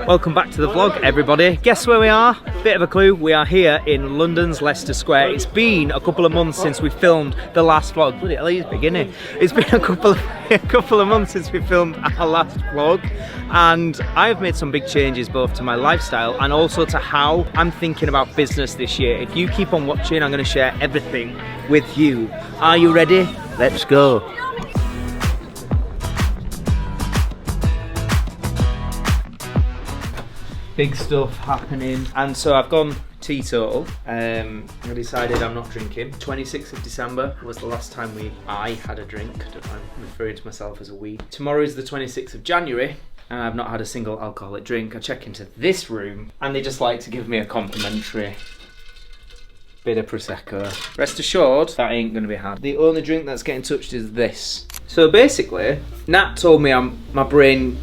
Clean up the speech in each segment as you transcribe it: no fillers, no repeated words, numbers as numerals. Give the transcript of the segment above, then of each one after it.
Welcome back to the vlog, everybody. Guess where we are? Bit of a clue, we are here in London's Leicester Square. It's been a couple of months since we filmed the last vlog. Bloody hell, he's beginning. It's been a couple of months since we filmed our last vlog, and I've made some big changes both to my lifestyle and also to how I'm thinking about business this year. If you keep on watching, I'm going to share everything with you. Are you ready? Let's go. Big stuff happening, and so I've gone teetotal. I decided I'm not drinking. 26th of December was the last time I had a drink. I don't know, I'm referring to myself as a we. Tomorrow is the 26th of January, and I've not had a single alcoholic drink. I check into this room, and they just like to give me a complimentary bit of Prosecco. Rest assured, that ain't gonna be had. The only drink that's getting touched is this. So basically, Nat told me my brain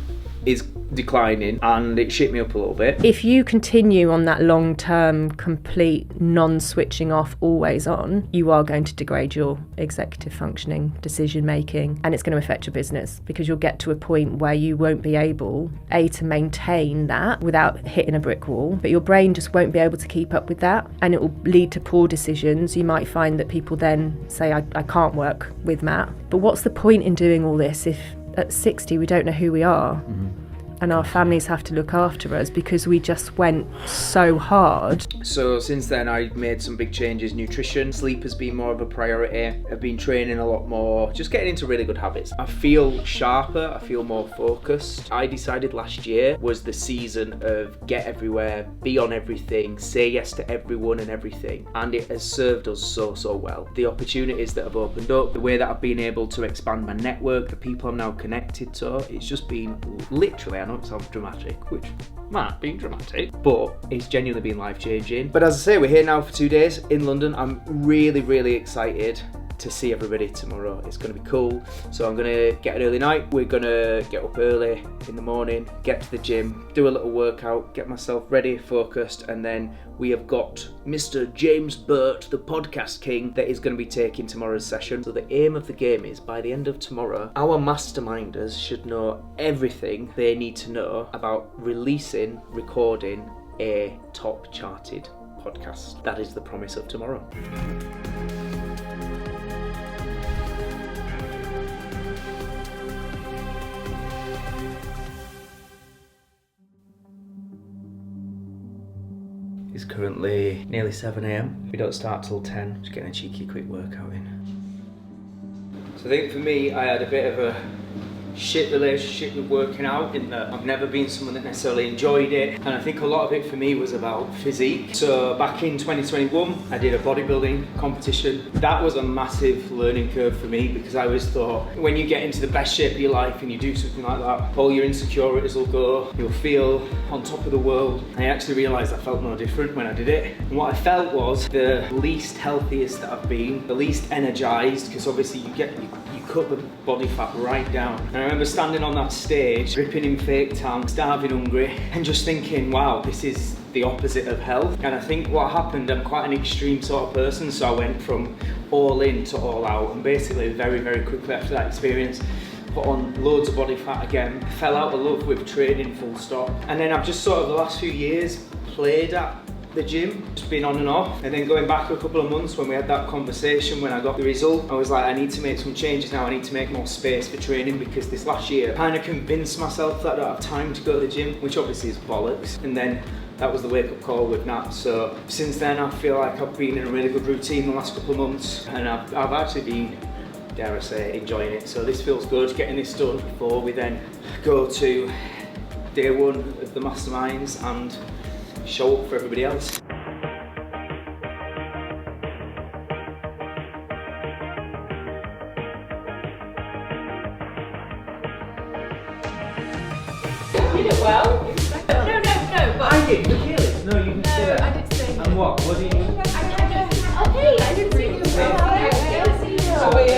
is declining and it shit me up a little bit. If you continue on that long-term, complete non-switching off, always on, you are going to degrade your executive functioning, decision making, and it's going to affect your business, because you'll get to a point where you won't be able, to maintain that without hitting a brick wall, but your brain just won't be able to keep up with that, and it will lead to poor decisions. You might find that people then say, I can't work with Matt. But what's the point in doing all this if at 60 we don't know who we are? Mm-hmm. And our families have to look after us because we just went so hard. So since then I made some big changes. Nutrition, sleep has been more of a priority. I've been training a lot more, just getting into really good habits. I feel sharper, I feel more focused. I decided last year was the season of get everywhere, be on everything, say yes to everyone and everything. And it has served us so well. The opportunities that have opened up, the way that I've been able to expand my network, the people I'm now connected to, it's just been literally, I know it sounds dramatic, which might be dramatic, but it's genuinely been life-changing. But as I say, we're here now for 2 days in London. I'm really excited to see everybody tomorrow. It's going to be cool. So I'm going to get an early night. We're going to get up early in the morning, get to the gym, do a little workout, get myself ready, focused, and then we have got Mr. James Burt, the podcast king, that is going to be taking tomorrow's session. So the aim of the game is, by the end of tomorrow, our masterminders should know everything they need to know about releasing, recording a top charted podcast. That is the promise of tomorrow. It's currently nearly 7 AM. We don't start till 10. Just getting a cheeky quick workout in. So I think for me, I had a bit of a shit relationship with working out, in that I've never been someone that necessarily enjoyed it, and I think a lot of it for me was about physique. So back in 2021 I did a bodybuilding competition. That was a massive learning curve for me, because I always thought when you get into the best shape of your life and you do something like that, all your insecurities will go, you'll feel on top of the world. I actually realised I felt no different when I did it, and what I felt was the least healthiest that I've been, the least energised, because obviously you cut the body fat right down. And I remember standing on that stage, dripping in fake tan, starving hungry, and just thinking, wow, this is the opposite of health. And I think what happened, I'm quite an extreme sort of person, so I went from all in to all out, and basically very quickly after that experience, put on loads of body fat again, fell out of love with training, full stop. And then I've just sort of the last few years played at the gym, just been on and off, and then going back a couple of months when we had that conversation, when I got the result, I was like, I need to make some changes now. I need to make more space for training, because this last year I kind of convinced myself that I don't have time to go to the gym, which obviously is bollocks. And then that was the wake-up call with Nat. So since then I feel like I've been in a really good routine the last couple of months, and I've actually been, dare I say, enjoying it. So this feels good, getting this done before we then go to day one of the Masterminds and show up for everybody else. You did it well. No, but I did, Achilles. No, you didn't say that. I did say. And what? What did you? Okay, I didn't see you. How are you?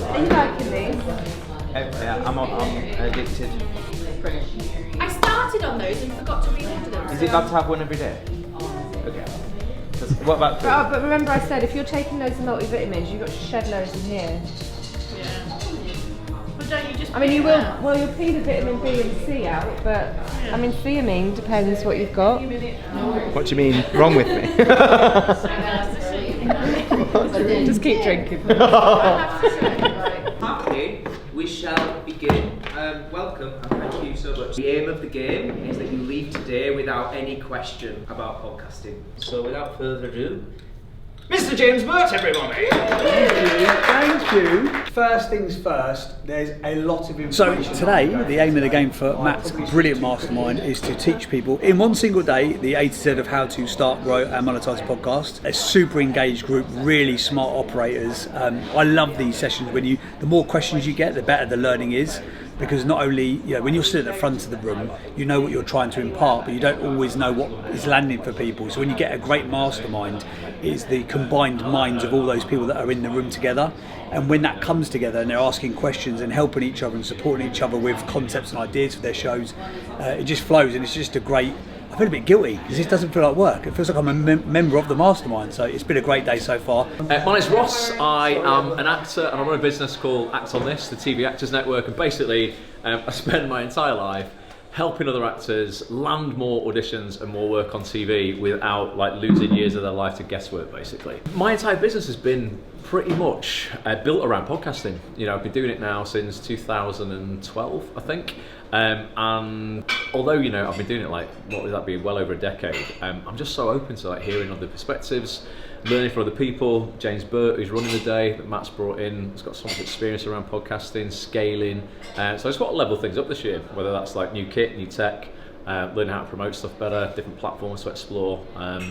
Are you liking these? Yeah, I'm addicted. I started on those and forgot to reorder them. Is it bad to have one every day? Okay. What about food? But remember I said, if you're taking loads of multivitamins, you've got to shed loads in here. Yeah. But don't you just... I mean, you will, well, you'll pee the vitamin B and C out, but I mean, theamine depends what you've got. What do you mean wrong with me? Just keep drinking. Okay, we shall begin. Welcome and thank you so much. The aim of the game is that you leave today without any question about podcasting. So without further ado, Mr. James Burt, everybody! Thank you. First things first, there's a lot of information. So today, the aim of the game for Matt's brilliant mastermind is to teach people in one single day the A to Z of how to start, grow and monetize a podcast. A super engaged group, really smart operators. I love these sessions when the more questions you get, the better the learning is. Because not only, when you're sitting at the front of the room, you know what you're trying to impart, but you don't always know what is landing for people. So when you get a great mastermind, it's the combined minds of all those people that are in the room together. And when that comes together and they're asking questions and helping each other and supporting each other with concepts and ideas for their shows, it just flows, and it's just a great... I feel a bit guilty because this doesn't feel like work. It feels like I'm a member of the mastermind, so it's been a great day so far. My name's Ross. I am an actor and I run a business called Act On This, the TV Actors Network, and basically I spend my entire life helping other actors land more auditions and more work on TV without losing years of their life to guesswork, basically. My entire business has been pretty much built around podcasting. I've been doing it now since 2012, I think. And although I've been doing it what would that be, well over a decade, I'm just so open to hearing other perspectives, learning from other people. James Burt, who's running the day, that Matt's brought in, has got so much experience around podcasting, scaling. So I just want to level things up this year, whether that's new kit, new tech, learning how to promote stuff better, different platforms to explore.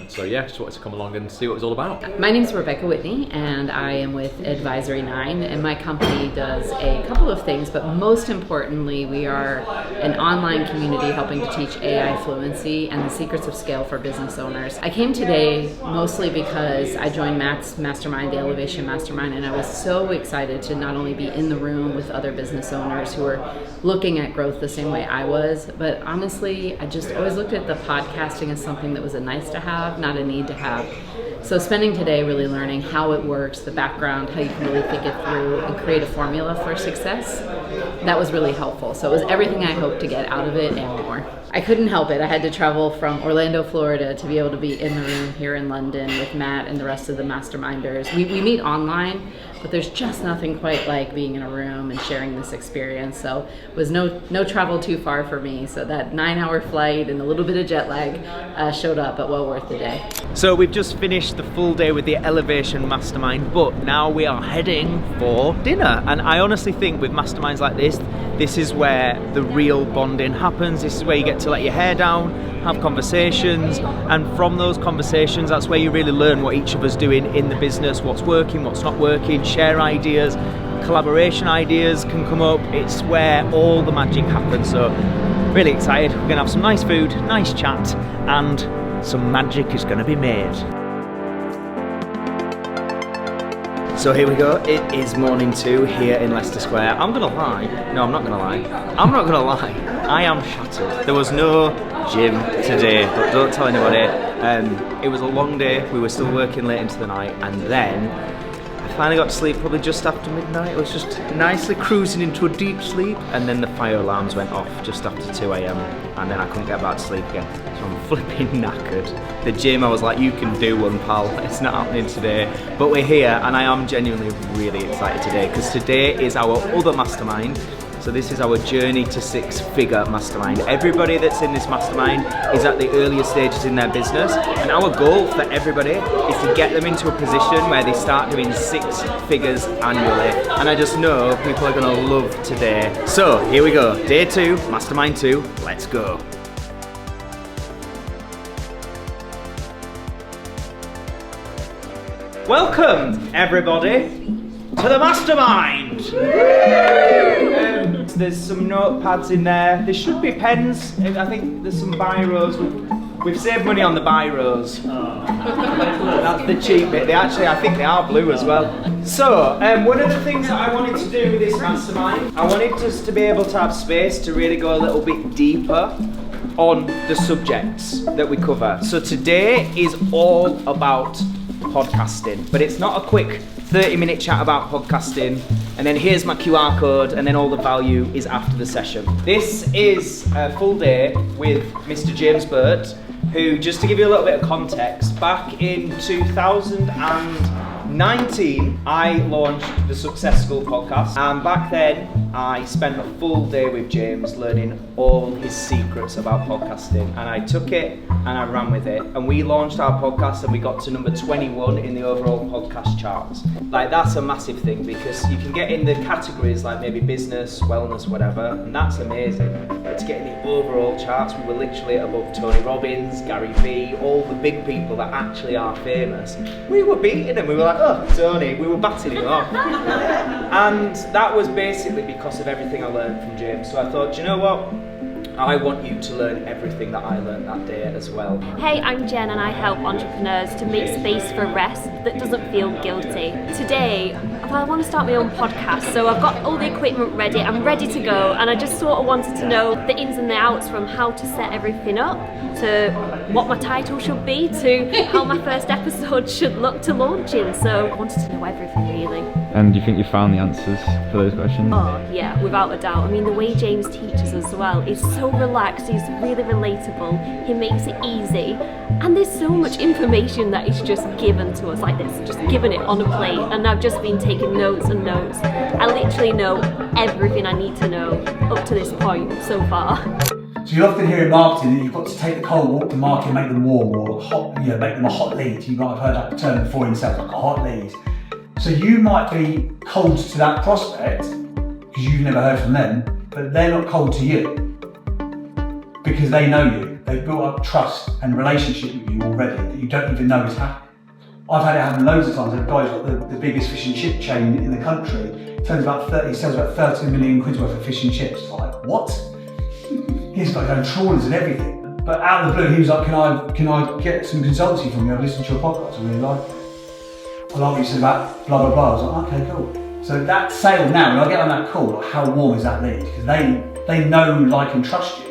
So yeah, just wanted to come along and see what it was all about. My name's Rebecca Whitney and I am with Advisory 9, and my company does a couple of things, but most importantly we are an online community helping to teach AI fluency and the secrets of scale for business owners. I came today mostly because I joined Matt's Mastermind, the Elevation Mastermind, and I was so excited to not only be in the room with other business owners who are looking at growth the same way I was, but honestly I just always looked at the podcasting as something that was a nice to have, not a need to have. So spending today really learning how it works, the background, how you can really think it through and create a formula for success, that was really helpful. So it was everything I hoped to get out of it and more. I couldn't help it. I had to travel from Orlando, Florida to be able to be in the room here in London with Matt and the rest of the masterminders. We meet online, but there's just nothing quite like being in a room and sharing this experience. So it was no travel too far for me. So that 9-hour flight and a little bit of jet lag showed up, but well worth the day. So we've just finished the full day with the Elevation Mastermind, but now we are heading for dinner. And I honestly think with masterminds like this is where the real bonding happens. This is where you get to let your hair down, have conversations, and from those conversations that's where you really learn what each of us doing in the business, what's working, what's not working, share ideas, collaboration ideas can come up. It's where all the magic happens. So really excited. We're gonna have some nice food, nice chat, and some magic is gonna be made. So here we go, it is morning 2 here in Leicester Square. I'm not gonna lie, I am shattered. There was no gym today, but don't tell anybody. It was a long day, we were still working late into the night, and then I finally got to sleep probably just after midnight. I was just nicely cruising into a deep sleep, and then the fire alarms went off just after 2 AM, and then I couldn't get back to sleep again. So I'm flipping knackered. The gym, I was like, you can do one, pal, it's not happening today. But we're here, and I am genuinely really excited today, because today is our other mastermind. So this is our journey to 6-figure mastermind. Everybody that's in this mastermind is at the earlier stages in their business, and our goal for everybody is to get them into a position where they start doing 6 figures annually. And I just know people are gonna love today. So here we go, day 2, mastermind 2, let's go. Welcome everybody to the mastermind. There's some notepads in there. There should be pens. I think there's some biros. We've saved money on the biros. That's the cheap bit. I think they are blue as well. So, one of the things that I wanted to do with this mastermind, I wanted us to be able to have space to really go a little bit deeper on the subjects that we cover. So today is all about podcasting. But it's not a quick 30-minute chat about podcasting, and then here's my QR code, and then all the value is after the session. This is a full day with Mr. James Burt, who, just to give you a little bit of context, back in 2019, I launched the Success School podcast, and back then I spent a full day with James learning all his secrets about podcasting, and I took it and I ran with it, and we launched our podcast and we got to number 21 in the overall podcast charts. Like, that's a massive thing, because you can get in the categories like maybe business, wellness, whatever, and that's amazing, but to get in the overall charts, we were literally above Tony Robbins, Gary Vee, all the big people that actually are famous. We were beating them. We were like, oh, Tony, we were batting him off. And that was basically because of everything I learned from James. So I thought, you know what? I want you to learn everything that I learned that day as well. Hey, I'm Jen and I help entrepreneurs to make space for rest that doesn't feel guilty. Today, I want to start my own podcast, so I've got all the equipment ready, I'm ready to go, and I just sort of wanted to know the ins and the outs, from how to set everything up, to what my title should be, to how my first episode should look to launching, so I wanted to know everything really. And do you think you found the answers for those questions? Oh yeah, without a doubt. I mean, the way James teaches as well is so relaxed, he's really relatable, he makes it easy, and there's so much information that is just given to us like this, just given it on a plate, and I've just been taking notes and notes. I literally know everything I need to know up to this point so far. So you often hear in marketing that you've got to take the cold, walk the market, and make them warm, or hot, make them a hot lead. You might have heard that term before in sales, like a hot lead. So you might be cold to that prospect because you've never heard from them, but they're not cold to you because they know you. They've built up trust and relationship with you already that you don't even know is happening. I've had it happen loads of times. A guy's got the biggest fish and chip chain in the country. He sells about 30 million quid worth of fish and chips. It's like, what? He's got his own trawlers and everything. But out of the blue, he was like, can I get some consultancy from you? I've listened to your podcast, I really like it. I like what you said about blah, blah, blah. I was like, okay, cool. So that sale now, when I get on that call, like, how warm is that lead? Because they know, like, and trust you.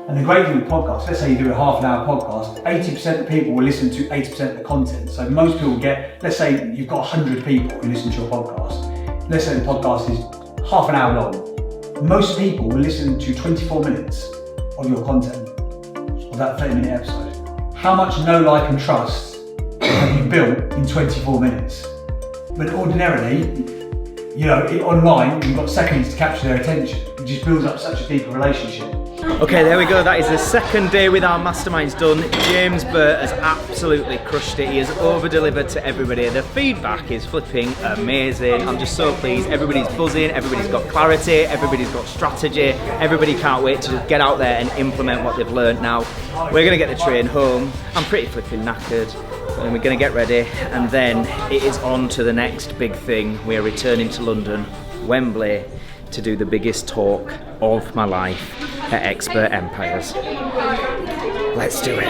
And the great thing with podcasts, let's say you do a half an hour podcast, 80% of people will listen to 80% of the content. So most people get, let's say you've got 100 people who listen to your podcast. Let's say the podcast is half an hour long. Most people will listen to 24 minutes of your content, of that 30-minute episode. How much know, like, and trust have you built in 24 minutes? But ordinarily, online, you've got seconds to capture their attention. It just builds up such a deeper relationship. Okay, there we go. That is the second day with our Masterminds done. James Burt has absolutely crushed it. He has over-delivered to everybody. The feedback is flipping amazing. I'm just so pleased. Everybody's buzzing, everybody's got clarity, everybody's got strategy. Everybody can't wait to get out there and implement what they've learned now. We're going to get the train home. I'm pretty flipping knackered. And we're going to get ready, and then it is on to the next big thing. We are returning to London, Wembley, to do the biggest talk of my life at Expert Empires. Let's do it.